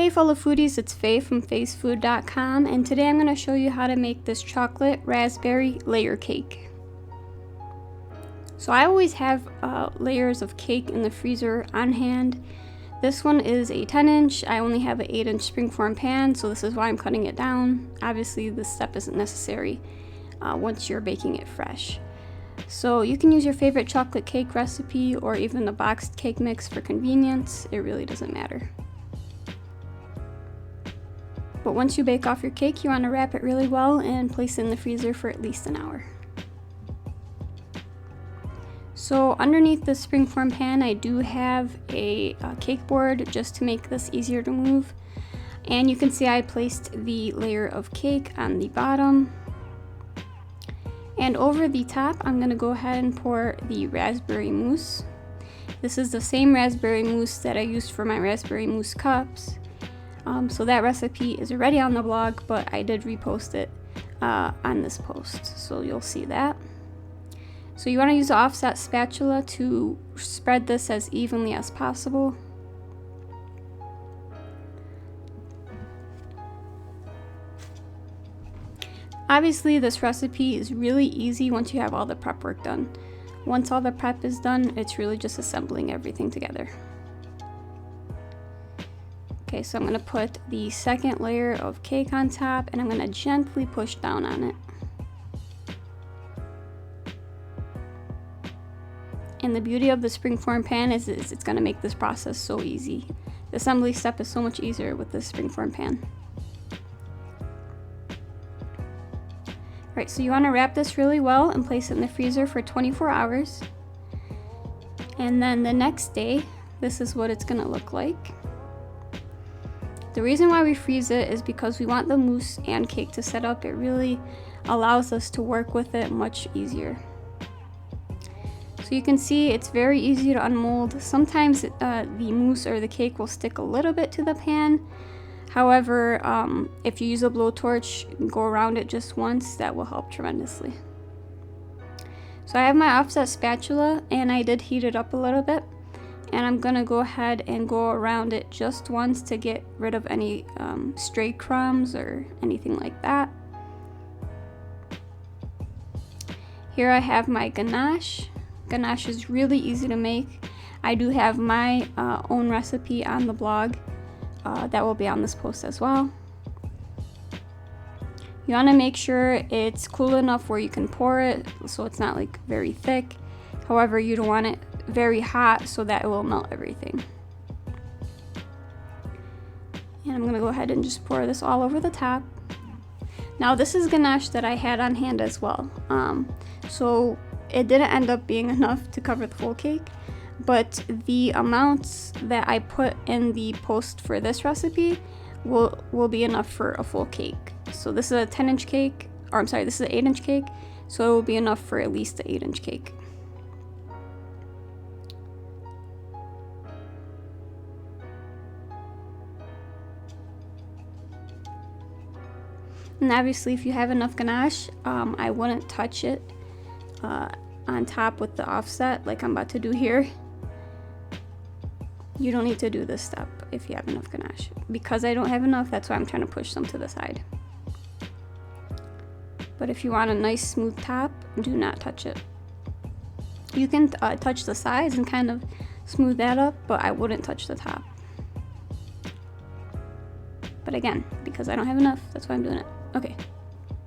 Hey fellow foodies, it's Faye from faysfood.com, and today I'm going to show you how to make this chocolate raspberry layer cake. So I always have layers of cake in the freezer on hand. This one is a 10-inch. I only have an 8-inch springform pan, so this is why I'm cutting it down. Obviously this step isn't necessary once you're baking it fresh. So you can use your favorite chocolate cake recipe or even the boxed cake mix for convenience. It really doesn't matter. But once you bake off your cake, you want to wrap it really well and place it in the freezer for at least an hour. So underneath the springform pan, I do have a cake board just to make this easier to move. And you can see I placed the layer of cake on the bottom. And over the top, I'm going to go ahead and pour the raspberry mousse. This is the same raspberry mousse that I used for my raspberry mousse cups. So that recipe is already on the blog, but I did repost it on this post, so you'll see that. So you want to use an offset spatula to spread this as evenly as possible. Obviously, this recipe is really easy once you have all the prep work done. Once all the prep is done, it's really just assembling everything together. Okay, so I'm going to put the second layer of cake on top, and I'm going to gently push down on it. And the beauty of the springform pan is it's going to make this process so easy. The assembly step is so much easier with the springform pan. Alright, so you want to wrap this really well and place it in the freezer for 24 hours. And then the next day, this is what it's going to look like. The reason why we freeze it is because we want the mousse and cake to set up. It really allows us to work with it much easier. So you can see it's very easy to unmold. Sometimes the mousse or the cake will stick a little bit to the pan. However, if you use a blowtorch and go around it just once, that will help tremendously. So I have my offset spatula and I did heat it up a little bit. And I'm going to go ahead and go around it just once to get rid of any stray crumbs or anything like that. Here I have my ganache. Ganache is really easy to make. I do have my own recipe on the blog. That will be on this post as well. You want to make sure it's cool enough where you can pour it so it's not like very thick. However, you don't want it very hot so that it will melt everything. And I'm going to go ahead and just pour this all over the top. Now this is ganache that I had on hand as well. So it didn't end up being enough to cover the full cake, but the amounts that I put in the post for this recipe will be enough for a full cake. So this is a 10-inch cake, or I'm sorry, this is an 8-inch cake, so it will be enough for at least the 8-inch cake. And obviously if you have enough ganache, I wouldn't touch it on top with the offset like I'm about to do here. You don't need to do this step if you have enough ganache. Because I don't have enough, that's why I'm trying to push some to the side. But if you want a nice smooth top, do not touch it. You can touch the sides and kind of smooth that up, but I wouldn't touch the top. But again, because I don't have enough, that's why I'm doing it. Okay,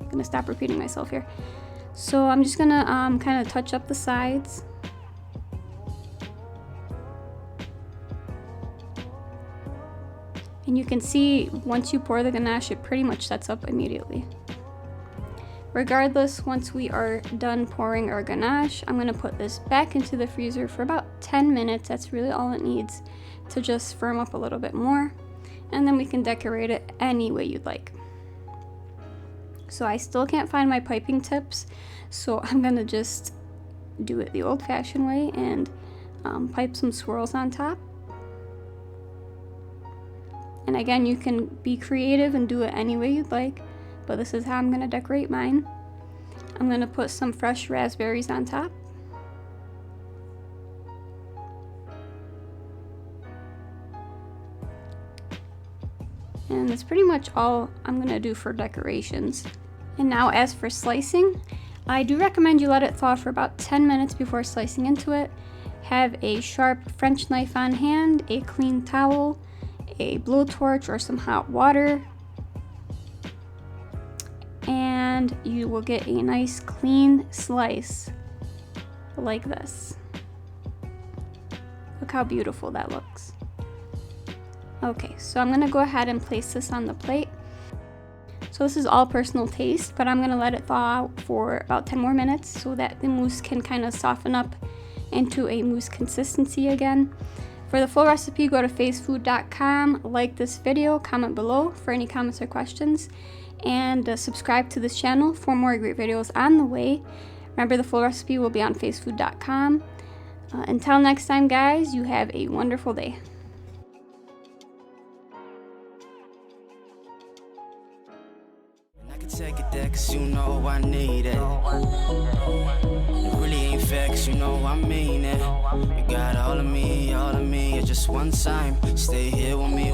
I'm gonna stop repeating myself here. So I'm just gonna kind of touch up the sides. And you can see once you pour the ganache, it pretty much sets up immediately. Regardless, once we are done pouring our ganache, I'm gonna put this back into the freezer for about 10 minutes. That's really all it needs to just firm up a little bit more. And then we can decorate it any way you'd like. So I still can't find my piping tips, so I'm gonna just do it the old-fashioned way and pipe some swirls on top. And again, you can be creative and do it any way you'd like, but this is how I'm gonna decorate mine. I'm gonna put some fresh raspberries on top. And that's pretty much all I'm gonna do for decorations. And now as for slicing, I do recommend you let it thaw for about 10 minutes before slicing into it. Have a sharp French knife on hand, a clean towel, a blowtorch or some hot water, and you will get a nice clean slice like this. Look how beautiful that looks. Okay, so I'm gonna go ahead and place this on the plate. So this is all personal taste, but I'm gonna let it thaw out for about 10 more minutes so that the mousse can kind of soften up into a mousse consistency again. For the full recipe, go to phasefood.com, like this video, comment below for any comments or questions, and subscribe to this channel for more great videos on the way. Remember, the full recipe will be on phasefood.com. Until next time, guys, you have a wonderful day. I can take it there, cause you know I need it. It really ain't fair, cause you know I mean it. You got all of me at just one time. Stay here with me.